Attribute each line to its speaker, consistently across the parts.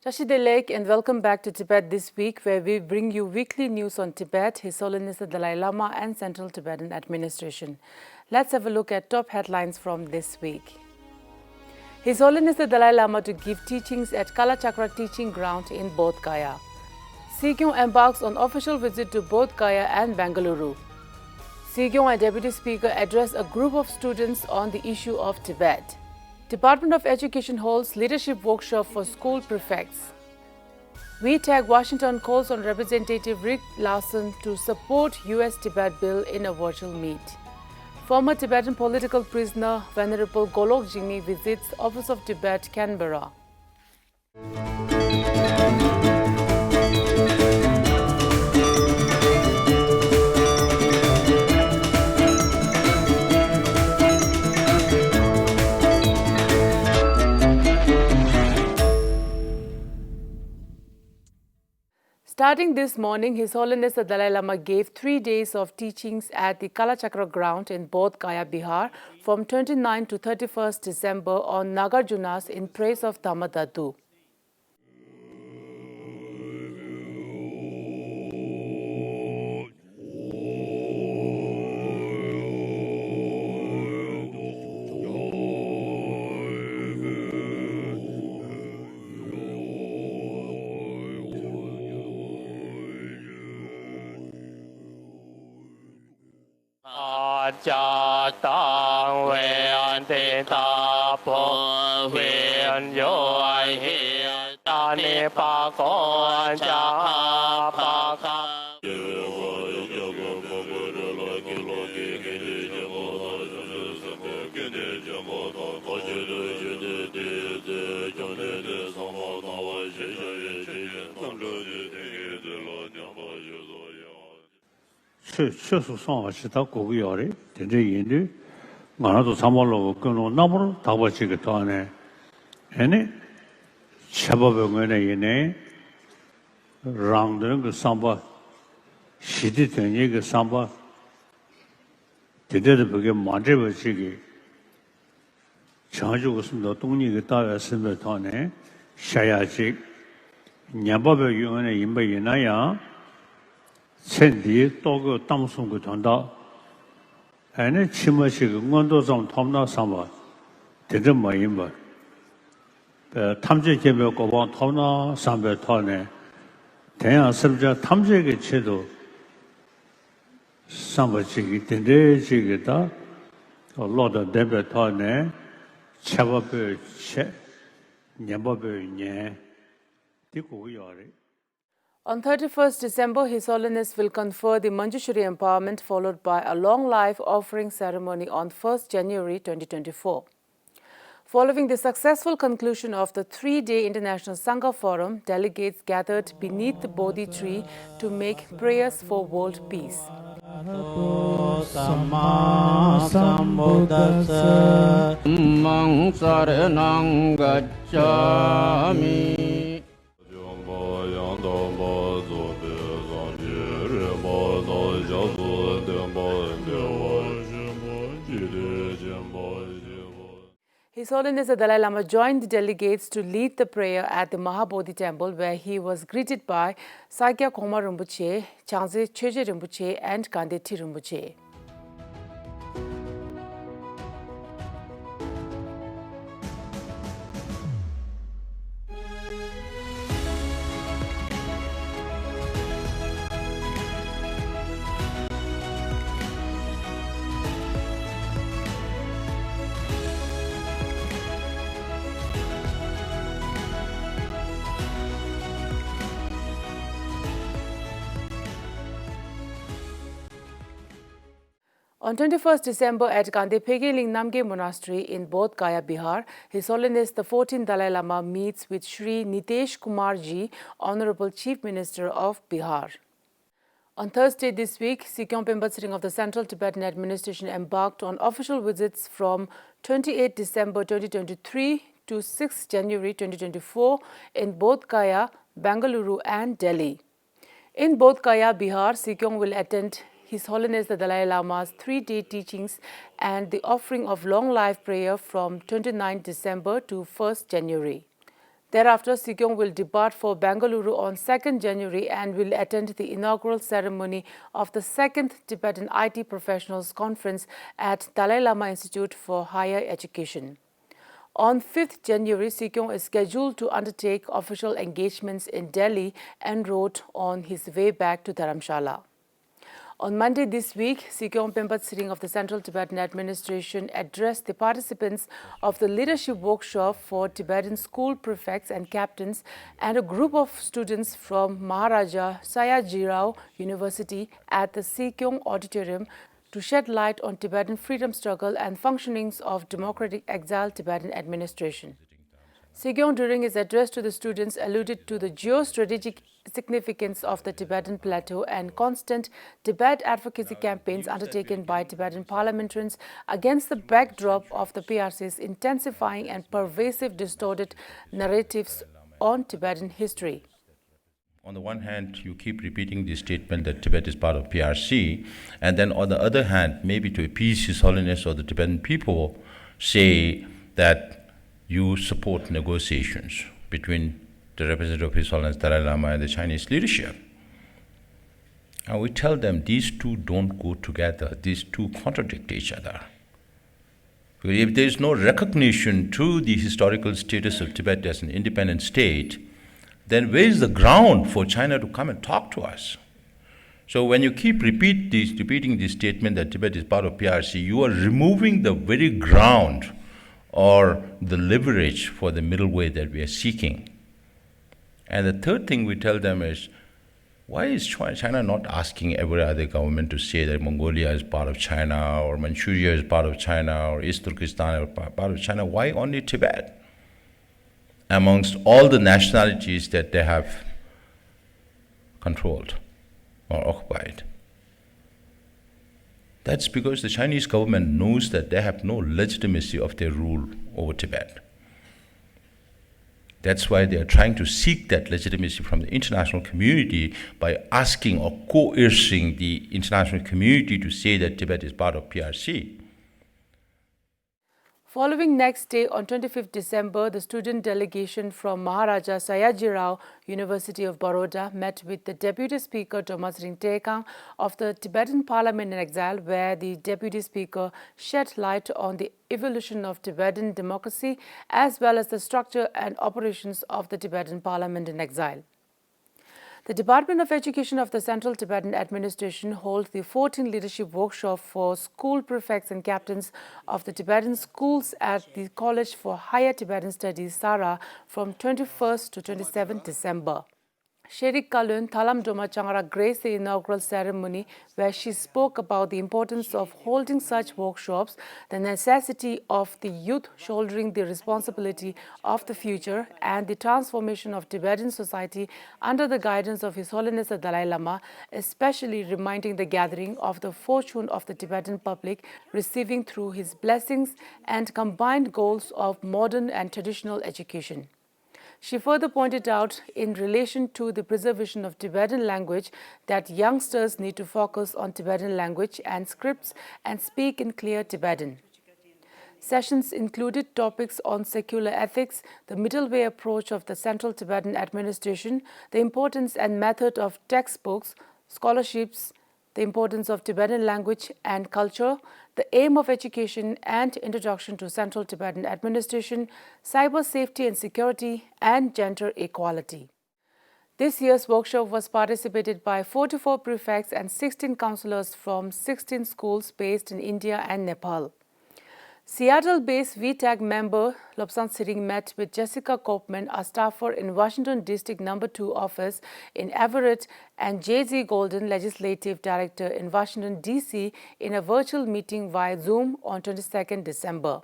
Speaker 1: Lake, and welcome back to Tibet This Week, where we bring you weekly news on Tibet, His Holiness the Dalai Lama and Central Tibetan Administration. Let's have a look at top headlines from this week. His Holiness the Dalai Lama to give teachings at Kalachakra Teaching Ground in Bodh Gaya. Sikyong embarks on official visit to Bodh Gaya and Bangalore. Sikyong and Deputy Speaker address a group of students on the issue of Tibet. Department of Education holds leadership workshop for school prefects. We Tag Washington calls on Representative Rick Larson to support U.S. Tibet bill in a virtual meet. Former Tibetan political prisoner Venerable Golog Jigme visits Office of Tibet, Canberra. Starting this morning, His Holiness the Dalai Lama gave 3 days of teachings at the Kalachakra ground in Bodh Gaya, Bihar from 29 to 31st December on Nagarjunas in praise of Dhammadhatu.
Speaker 2: Sendi togo tamsung tonda ane chimashi ngondo zam thomna samba tede mayimba 탐제 개별 고방 thomna sambe thone 대야 설자 탐제게 체도 sambachi tede chigita loda debe thone chababe che nyababe nye tiku yore.
Speaker 1: On 31st December, His Holiness will confer the Manjushri empowerment followed by a long life offering ceremony on 1st January 2024. Following the successful conclusion of the 3-day International Sangha Forum, delegates gathered beneath the Bodhi tree to make prayers for world peace. His Holiness the Dalai Lama joined the delegates to lead the prayer at the Mahabodhi temple, where he was greeted by Sakyong Rinpoche, Changze Cheje Rinpoche and Kandethi Rinpoche. On 21st December at Gandhipege Lingnamge Monastery in Bodh Gaya, Bihar, His Holiness the 14th Dalai Lama meets with Shri Nitesh Kumar Ji, Honorable Chief Minister of Bihar. On Thursday this week, Sikyong Pimbatsring of the Central Tibetan Administration embarked on official visits from 28 December 2023 to 6 January 2024 in Bodh Gaya, Bangalore and Delhi. In Bodh Gaya, Bihar, Sikyong will attend His Holiness the Dalai Lama's 3-day teachings and the offering of long life prayer from 29 December to 1st January. Thereafter, Sikyong will depart for Bangalore on 2nd January and will attend the inaugural ceremony of the 2nd Tibetan IT Professionals Conference at Dalai Lama Institute for Higher Education. On 5th January, Sikyong is scheduled to undertake official engagements in Delhi en route on his way back to Dharamshala. On Monday this week, Sikyong Pempat Sering of the Central Tibetan Administration addressed the participants of the leadership workshop for Tibetan school prefects and captains and a group of students from Maharaja Sayajirao University at the Sikyong Auditorium to shed light on Tibetan freedom struggle and functionings of democratic exiled Tibetan administration. Sikyong, during his address to the students, alluded to the geostrategic significance of the Tibetan plateau and constant Tibet advocacy campaigns undertaken by Tibetan parliamentarians against the backdrop of the PRC's intensifying and pervasive distorted narratives on Tibetan history.
Speaker 3: On the one hand, you keep repeating the statement that Tibet is part of PRC, and then on the other hand, maybe to appease His Holiness or the Tibetan people, say that you support negotiations between the representative of His Holiness Dalai Lama and the Chinese leadership. And we tell them these two don't go together, these two contradict each other. If there is no recognition to the historical status of Tibet as an independent state, then where is the ground for China to come and talk to us? So when you keep repeating this statement that Tibet is part of PRC, you are removing the very ground or the leverage for the middle way that we are seeking. And the third thing we tell them is, why is China not asking every other government to say that Mongolia is part of China, or Manchuria is part of China, or East Turkestan is part of China? Why only Tibet? Amongst all the nationalities that they have controlled or occupied. That's because the Chinese government knows that they have no legitimacy of their rule over Tibet. That's why they are trying to seek that legitimacy from the international community by asking or coercing the international community to say that Tibet is part of PRC.
Speaker 1: Following next day, on 25th December, the student delegation from Maharaja Sayajirao University of Baroda met with the Deputy Speaker Thomas Ringtekang of the Tibetan Parliament in Exile, where the Deputy Speaker shed light on the evolution of Tibetan democracy as well as the structure and operations of the Tibetan Parliament in Exile. The Department of Education of the Central Tibetan Administration holds the 14th Leadership Workshop for school prefects and captains of the Tibetan schools at the College for Higher Tibetan Studies, SARA, from 21st to 27th December. Sherik Kalun Thalam Doma Changara graced the inaugural ceremony, where she spoke about the importance of holding such workshops, the necessity of the youth shouldering the responsibility of the future, and the transformation of Tibetan society under the guidance of His Holiness the Dalai Lama, especially reminding the gathering of the fortune of the Tibetan public receiving through his blessings and combined goals of modern and traditional education. She further pointed out, in relation to the preservation of Tibetan language, that youngsters need to focus on Tibetan language and scripts and speak in clear Tibetan. Sessions included topics on secular ethics, the middle way approach of the Central Tibetan Administration, the importance and method of textbooks, scholarships, the importance of Tibetan language and culture, the aim of education and introduction to Central Tibetan Administration, cyber safety and security, and gender equality. This year's workshop was participated by 44 prefects and 16 counselors from 16 schools based in India and Nepal. Seattle-based VTAG member Lobsang Sering met with Jessica Kopman, a staffer in Washington District No. 2 office in Everett, and J.Z. Golden, Legislative Director in Washington, D.C., in a virtual meeting via Zoom on 22nd December.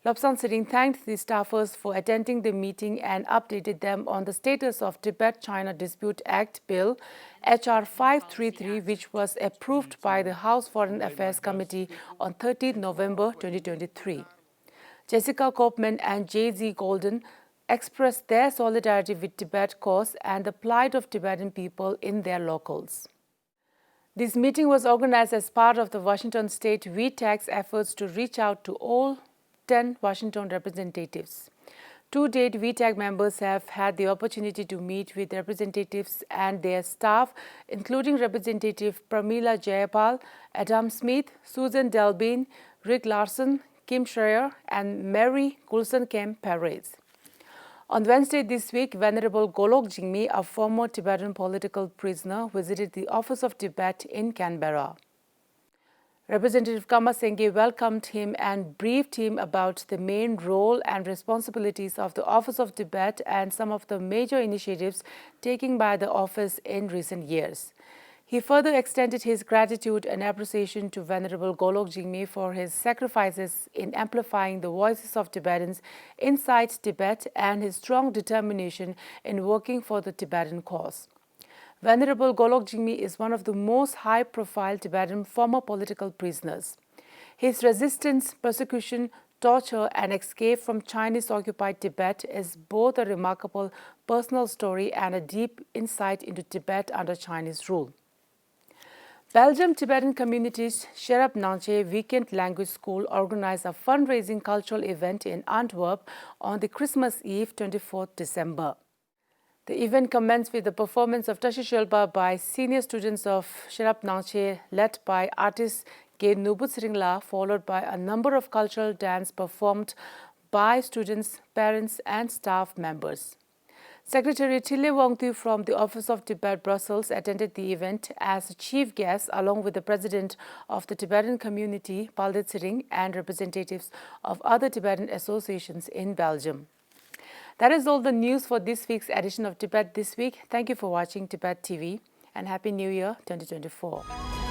Speaker 1: Lobsang Sering thanked the staffers for attending the meeting and updated them on the status of Tibet-China Dispute Act Bill HR 533, which was approved by the House Foreign Affairs Committee on 13 November 2023. Jessica Kopman and J.Z. Golden expressed their solidarity with Tibet cause and the plight of Tibetan people in their locals. This meeting was organized as part of the Washington State VTAG's efforts to reach out to all 10 Washington representatives. To date, VTAG members have had the opportunity to meet with representatives and their staff, including Representative Pramila Jayapal, Adam Smith, Susan Delbin, Rick Larson, Kim Schreier, and Mary Gulson-Kem Perez. On Wednesday this week, Venerable Golog Jigme, a former Tibetan political prisoner, visited the Office of Tibet in Canberra. Representative Kama Sengye welcomed him and briefed him about the main role and responsibilities of the Office of Tibet and some of the major initiatives taken by the office in recent years. He further extended his gratitude and appreciation to Venerable Golog Jigme for his sacrifices in amplifying the voices of Tibetans inside Tibet and his strong determination in working for the Tibetan cause. Venerable Golog Jigme is one of the most high-profile Tibetan former political prisoners. His resistance, persecution, torture, and escape from Chinese-occupied Tibet is both a remarkable personal story and a deep insight into Tibet under Chinese rule. Belgium Tibetan Community's Sherab Nanche Weekend Language School organized a fundraising cultural event in Antwerp on the Christmas Eve, 24th December. The event commenced with the performance of Tashi Shelpa by senior students of Sherab Nanche, led by artist Ge Nubutsringla, followed by a number of cultural dance performed by students, parents, and staff members. Secretary Tille Wongtu from the Office of Tibet, Brussels, attended the event as a chief guest along with the president of the Tibetan community, Paldet Sering, and representatives of other Tibetan associations in Belgium. That is all the news for this week's edition of Tibet This Week. Thank you for watching Tibettv and Happy New Year 2024.